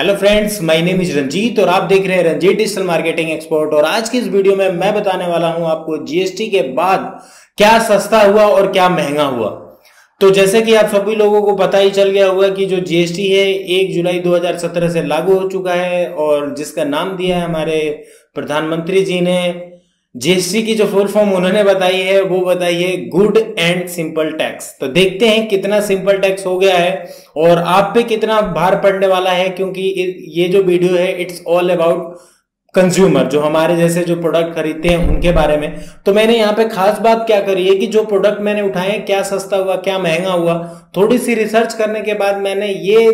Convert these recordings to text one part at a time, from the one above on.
Hello friends, my name is Ranjeet और आप देख रहे हैं रंजीत डिजिटल मार्केटिंग एक्सपर्ट। और आज की इस वीडियो में मैं बताने वाला हूं आपको जीएसटी के बाद क्या सस्ता हुआ और क्या महंगा हुआ। तो जैसे कि आप सभी लोगों को पता ही चल गया होगा कि जो जीएसटी है 1 जुलाई 2017 से लागू हो चुका है और जिसका नाम दिया है हमारे प्रधानमंत्री जी ने। जीएसटी की जो फुल फॉर्म उन्होंने बताई है वो बताई है गुड एंड सिंपल टैक्स। तो देखते हैं कितना सिंपल टैक्स हो गया है और आप पे कितना भार पड़ने वाला है, क्योंकि ये जो वीडियो है इट्स ऑल अबाउट कंज्यूमर, जो हमारे जैसे जो प्रोडक्ट खरीदते हैं उनके बारे में। तो मैंने यहाँ पे खास बात क्या करी है कि जो प्रोडक्ट मैंने उठाए क्या सस्ता हुआ क्या महंगा हुआ, थोड़ी सी रिसर्च करने के बाद मैंने ये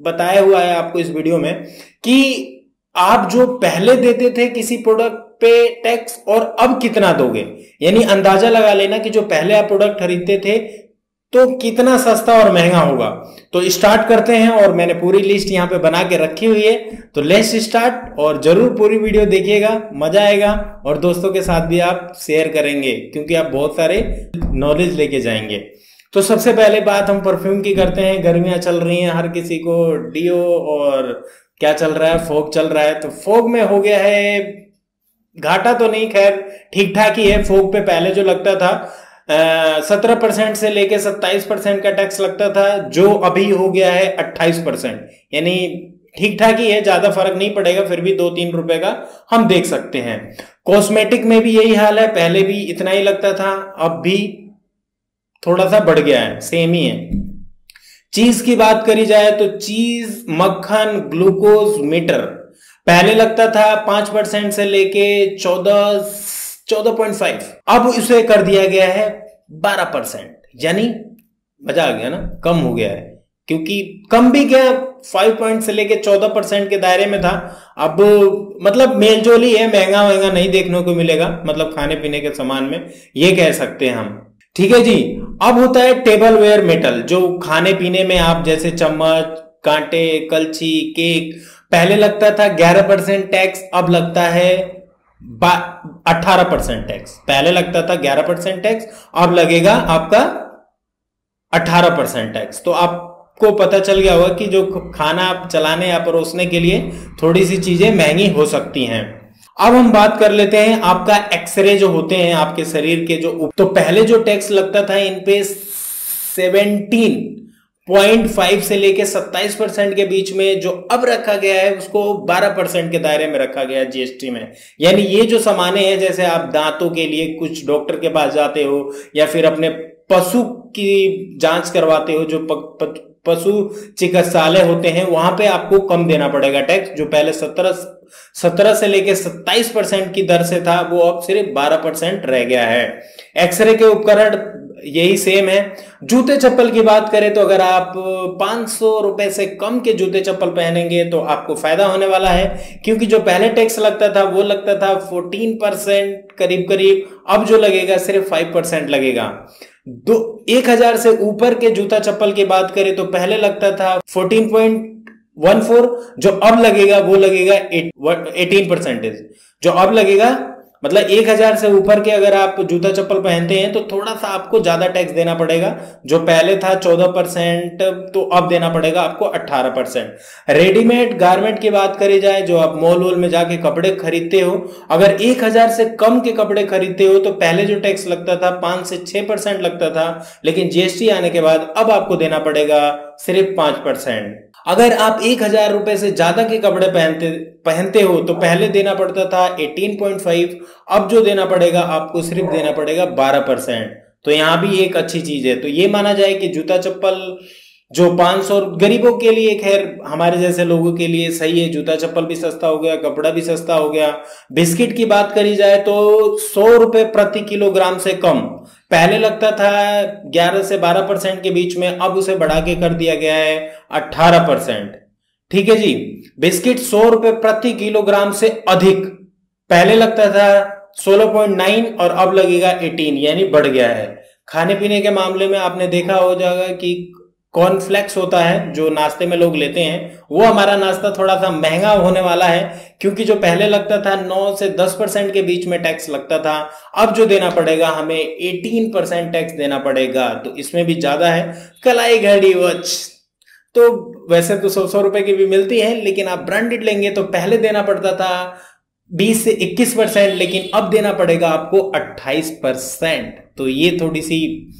बताया हुआ है आपको इस वीडियो में कि आप जो पहले देते थे किसी प्रोडक्ट पे टैक्स और अब कितना दोगे। यानी अंदाजा लगा लेना कि जो पहले आप प्रोडक्ट खरीदते थे तो कितना सस्ता और महंगा होगा। तो स्टार्ट करते हैं और मैंने पूरी लिस्ट यहाँ पे बना के रखी हुई है। तो लेट्स स्टार्ट और जरूर पूरी वीडियो देखिएगा, मजा आएगा और दोस्तों के साथ भी आप शेयर करेंगे क्योंकि आप बहुत सारे नॉलेज लेके जाएंगे। तो सबसे पहले बात हम परफ्यूम की करते हैं। गर्मियां चल रही हैं, हर किसी को डियो और क्या चल रहा है, फोग चल रहा है। तो फोग में हो गया है घाटा तो नहीं, खैर ठीक ठाक ही है। फोग पे पहले जो लगता था 17% से लेके 27% का टैक्स लगता था, जो अभी हो गया है 28%। यानी ठीक ठाक ही है, ज्यादा फर्क नहीं पड़ेगा, फिर भी 2-3 रुपए का हम देख सकते हैं। कॉस्मेटिक में भी यही हाल है, पहले भी इतना ही लगता था, अब भी थोड़ा सा बढ़ गया है, सेम ही है। चीज की बात करी जाए तो चीज, मक्खन, ग्लूकोज मीटर पहले लगता था 5% से लेके 14.5, अब उसे कर दिया गया है 12%। यानी मजा आ गया ना, कम हो गया है। क्योंकि कम भी क्या, 5 पॉइंट से लेके 14% के दायरे में था। अब मतलब मेलजोल ही है, महंगा महंगा नहीं देखने को मिलेगा, मतलब खाने पीने के सामान में ये कह सकते हैं हम। ठीक है जी। अब होता है टेबल वेयर मेटल, जो खाने पीने में आप जैसे चम्मच, कांटे, कलछी, केक, पहले लगता था 11% टैक्स, अब लगता है 18% टैक्स। पहले लगता था 11% टैक्स, अब लगेगा आपका 18% टैक्स। तो आपको पता चल गया होगा कि जो खाना आप चलाने या परोसने के लिए थोड़ी सी चीजें महंगी हो सकती हैं। अब हम बात कर लेते हैं आपका एक्सरे जो होते हैं आपके शरीर के जो, तो पहले जो टैक्स लगता था इन पे 17.5 से लेके 27% के बीच में, जो अब रखा गया है उसको 12% के दायरे में रखा गया है जीएसटी में। यानी ये जो सामानें हैं, जैसे आप दांतों के लिए कुछ डॉक्टर के पास जाते हो या फिर अपने पशु की जांच करवाते हो, जो पशु चिकित्सालय होते हैं, वहां पे आपको कम देना पड़ेगा टैक्स। जो पहले 17 से लेके 27% की दर से था, वो अब सिर्फ 12% रह गया है। एक्सरे के उपकरण यही सेम है। जूते चप्पल की बात करें तो अगर आप 500 रुपए से कम के जूते चप्पल पहनेंगे तो आपको फायदा होने वाला है, क्योंकि जो पहले टैक्स लगता था वो लगता था 14% करीब करीब, अब जो लगेगा सिर्फ 5% लगेगा। 1000 से ऊपर के जूता चप्पल की बात करें तो पहले लगता था 14.14, जो अब लगेगा वो लगेगा 18%। जो अब लगेगा मतलब 1000 से ऊपर के अगर आप जूता चप्पल पहनते हैं तो थोड़ा सा आपको ज्यादा टैक्स देना पड़ेगा। जो पहले था 14%, तो अब देना पड़ेगा आपको 18%। रेडीमेड गारमेंट की बात करी जाए, जो आप मॉल वॉल में जाके कपड़े खरीदते हो, अगर 1000 से कम के कपड़े खरीदते हो तो पहले जो टैक्स लगता था 5 से 6% लगता था, लेकिन जीएसटी आने के बाद अब आपको देना पड़ेगा सिर्फ 5%। अगर आप 1000 रुपए से ज्यादा के कपड़े पहनते हो तो पहले देना पड़ता था 18.5, अब जो देना पड़ेगा आपको सिर्फ देना पड़ेगा 12%। तो यहां भी एक अच्छी चीज है। तो ये माना जाए कि जूता चप्पल जो 500 गरीबों के लिए, खैर हमारे जैसे लोगों के लिए सही है, जूता चप्पल भी सस्ता हो गया, कपड़ा भी सस्ता हो गया। बिस्किट की बात करी जाए तो 100 रुपए प्रति किलोग्राम से कम, पहले लगता था 11 से 12% के बीच में, अब उसे बढ़ा के कर दिया गया है 18%। ठीक है जी। बिस्किट 100 रुपए प्रति किलोग्राम से अधिक, पहले लगता था 16.9 और अब लगेगा 18, यानी बढ़ गया है। खाने पीने के मामले में आपने देखा हो जाएगा कि कॉर्नफ्लेक्स होता है जो नाश्ते में लोग लेते हैं, वो हमारा नाश्ता थोड़ा सा महंगा होने वाला है, क्योंकि जो पहले लगता था 9 से 10% के बीच में टैक्स लगता था, अब जो देना पड़ेगा हमें 18% टैक्स देना पड़ेगा। तो इसमें भी ज्यादा है। कलाई घड़ी वॉच तो वैसे तो 100 रुपए की भी मिलती है, लेकिन आप ब्रांडेड लेंगे तो पहले देना पड़ता था 20 से 21%, लेकिन अब देना पड़ेगा आपको 28%। तो ये थोड़ी सी,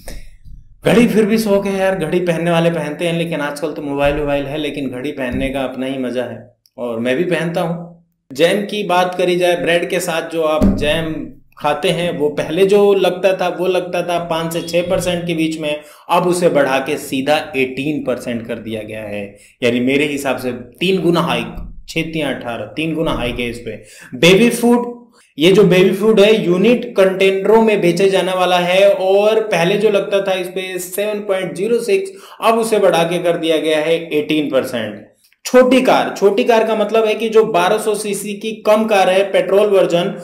घड़ी फिर भी शौक है यार, घड़ी पहनने वाले पहनते हैं, लेकिन आजकल तो मोबाइल है, लेकिन घड़ी पहनने का अपना ही मजा है और मैं भी पहनता हूं। जैम की बात करी जाए, ब्रेड के साथ जो आप जैम खाते हैं, वो पहले जो लगता था 5 से 6% के बीच में, अब उसे बढ़ा के सीधा 18% कर दिया गया है। यानी मेरे हिसाब से 3 गुना हाइक, 6×3 = 18, 3 गुना हाइक है इस पे। बेबी फूड, ये जो बेबी फूड है यूनिट कंटेनरों में बेचे जाने वाला है, और पहले जो लगता था इस पे 7.06, अब उसे बढ़ा के कर दिया गया है 18%। छोटी कार का मतलब है कि जो 1200 सीसी की कम कार है, पेट्रोल वर्जन,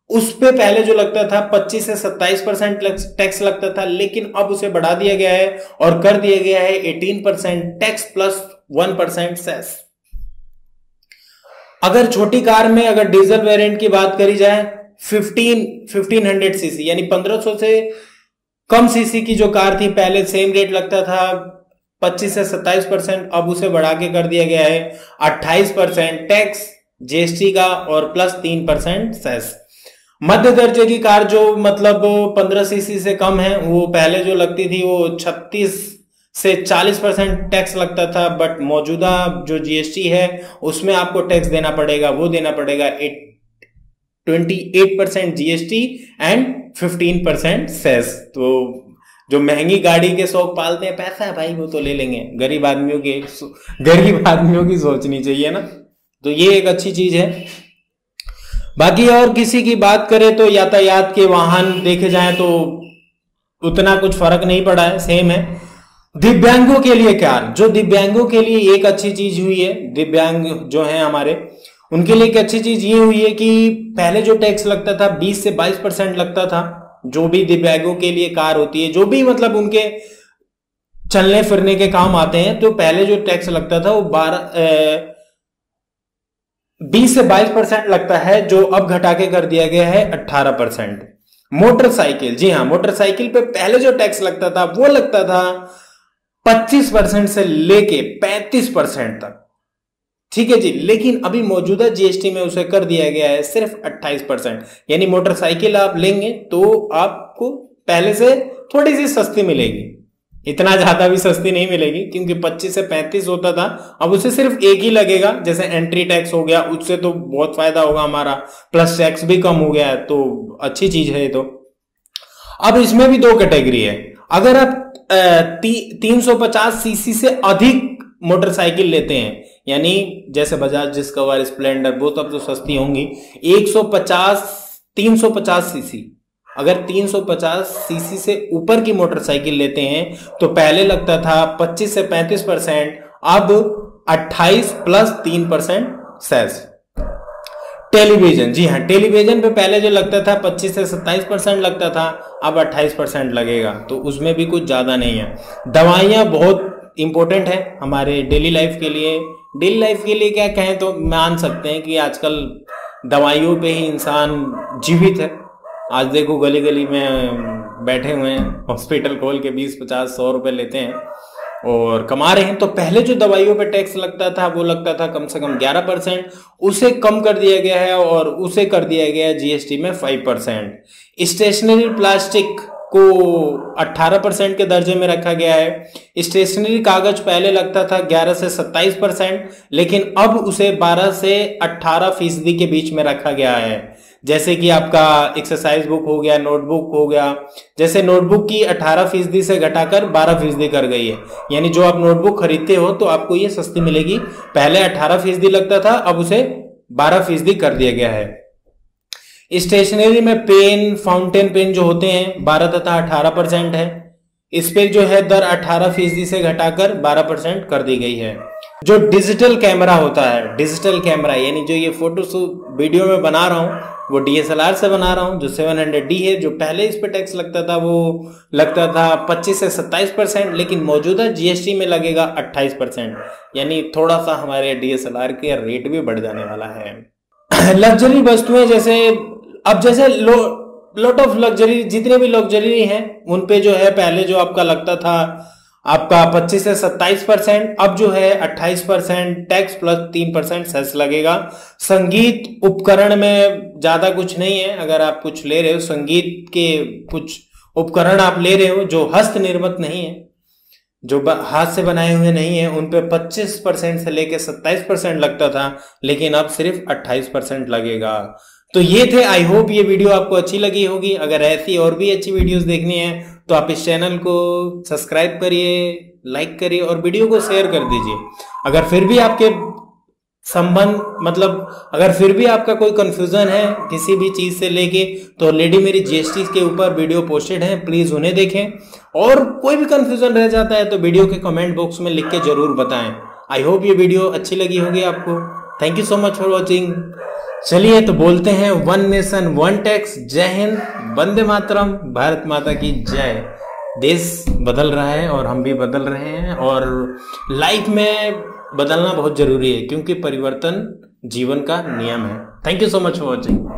उस पे पहले जो लगता था 25 से 27% टैक्स लगता था, लेकिन अब उसे बढ़ा दिया गया है और कर दिया गया है 18% टैक्स प्लस 1% सेस। अगर छोटी कार में अगर डीजल वेरिएंट की बात करी जाए, 1500 सीसी यानी 1500 से कम सीसी की जो कार थी, पहले सेम रेट लगता था 25 से 27%, अब उसे बढ़ा के कर दिया गया है 28% टैक्स जीएसटी का और प्लस 3% सेस। मध्य दर्जे की कार जो मतलब 15 सीसी से कम है, वो पहले जो लगती थी वो 36 से 40% टैक्स लगता था, बट मौजूदा जो जीएसटी है उसमें आपको टैक्स देना पड़ेगा, वो देना पड़ेगा 28% जीएसटी एंड 15% सेस। तो जो महंगी गाड़ी के शौक पालते हैं, पैसा है भाई वो तो ले लेंगे, गरीब आदमियों की सोचनी चाहिए ना। तो ये एक अच्छी चीज है। बाकी और किसी की बात करें तो यातायात के वाहन देखे जाएं तो उतना कुछ फर्क नहीं पड़ा है, सेम है। दिव्यांगों के लिए क्या, जो दिव्यांगों के लिए एक अच्छी चीज हुई है, दिव्यांग जो हैं हमारे, उनके लिए एक अच्छी चीज ये हुई है कि पहले जो टैक्स लगता था 20 से 22% लगता था, जो भी दिव्यांगों के लिए कार होती है, जो भी मतलब उनके चलने फिरने के काम आते हैं, तो पहले जो टैक्स लगता था वो 20 से 22% लगता है, जो अब घटा के कर दिया गया है 18%। मोटरसाइकिल, जी हाँ, मोटरसाइकिल पे पहले जो टैक्स लगता था वो लगता था 25% से लेके 35% तक, ठीक है जी, लेकिन अभी मौजूदा जीएसटी में उसे कर दिया गया है सिर्फ 28%। यानी मोटरसाइकिल आप लेंगे तो आपको पहले से थोड़ी सी सस्ती मिलेगी, इतना ज्यादा भी सस्ती नहीं मिलेगी, क्योंकि 25 से 35 होता था, अब उसे सिर्फ एक ही लगेगा। जैसे एंट्री टैक्स हो गया, उससे तो बहुत फायदा होगा हमारा, प्लस टैक्स भी कम हो गया है, तो अच्छी चीज है ये तो। अब इसमें भी 2 कैटेगरी है। अगर आप 350 सीसी से अधिक मोटरसाइकिल लेते हैं, यानी जैसे बजाज डिस्कवर, स्प्लेंडर, वो तब तो सस्ती होंगी, 350 सीसी, अगर 350 सीसी से ऊपर की मोटरसाइकिल लेते हैं तो पहले लगता था 25 से 35%, अब 28 प्लस 3% सेस। टेलीविजन, जी हाँ, टेलीविजन पे पहले जो लगता था 25 से 27% लगता था, अब 28% लगेगा, तो उसमें भी कुछ ज्यादा नहीं है। दवाइयां बहुत इंपॉर्टेंट है हमारे डेली लाइफ के लिए। डेली लाइफ के लिए क्या कहें तो मान सकते हैं कि आजकल दवाइयों पे ही इंसान जीवित है। आज देखो गली गली में बैठे हुए हैं, हॉस्पिटल खोल के 20, 50, 100 रुपए लेते हैं और कमा रहे हैं। तो पहले जो दवाइयों पे टैक्स लगता था वो लगता था कम से कम 11%, उसे कम कर दिया गया है और उसे कर दिया गया है जीएसटी में 5%। स्टेशनरी प्लास्टिक को 18% के दर्जे में रखा गया है। स्टेशनरी कागज पहले लगता था 11 से 27%, लेकिन अब उसे 12 से 18% के बीच में रखा गया है। जैसे कि आपका एक्सरसाइज बुक हो गया, नोटबुक हो गया, जैसे नोटबुक की 18% से घटाकर 12% कर गई है, यानी जो आप नोटबुक खरीदते हो तो आपको ये सस्ती मिलेगी। पहले 18% लगता था, अब उसे 12% कर दिया गया है। स्टेशनरी में पेन, फाउंटेन पेन जो होते हैं 12 तथा 18% है, इस पे जो है दर 18% से घटाकर 12% कर दी गई है। जो डिजिटल कैमरा होता है, डिजिटल कैमरा यानी जो ये फोटो वीडियो में बना रहा हूं वो डीएसएलआर से बना रहा हूं, जो 700D है, जो पहले इस पे टैक्स लगता था वो लगता था 25 से 27%, लेकिन मौजूदा जीएसटी में लगेगा 28%, यानी थोड़ा सा हमारे डीएसएलआर के रेट भी बढ़ जाने वाला है। लग्जरी वस्तुएं जैसे लॉट ऑफ लग्जरी, जितने भी लग्जरी हैं उन पे जो है पहले जो आपका लगता था आपका 25 से 27%, अब जो है 28% टैक्स प्लस 3% सेस लगेगा। संगीत उपकरण में ज्यादा कुछ नहीं है। अगर आप कुछ ले रहे हो, संगीत के कुछ उपकरण आप ले रहे हो जो हस्त निर्मित नहीं है, जो हाथ से बनाए हुए नहीं है, उन पे 25% से लेके 27% लगता था, लेकिन अब सिर्फ 28% लगेगा। तो ये थे, आई होप ये वीडियो आपको अच्छी लगी होगी। अगर ऐसी और भी अच्छी वीडियोस देखनी है तो आप इस चैनल को सब्सक्राइब करिए, लाइक करिए और वीडियो को शेयर कर दीजिए। अगर फिर भी आपके अगर फिर भी आपका कोई कंफ्यूजन है किसी भी चीज से लेके, तो ऑलरेडी मेरी जीएसटी के ऊपर वीडियो पोस्टेड है, प्लीज उन्हें देखें। और कोई भी कंफ्यूजन रह जाता है तो वीडियो के कमेंट बॉक्स में लिख के जरूर बताएं। आई होप ये वीडियो अच्छी लगी होगी आपको। Thank you so much for watching. चलिए तो बोलते हैं वन नेशन वन टैक्स। जय हिंद, वंदे मातरम, भारत माता की जय। देश बदल रहा है और हम भी बदल रहे हैं, और लाइफ में बदलना बहुत जरूरी है क्योंकि परिवर्तन जीवन का नियम है। Thank you so much for watching.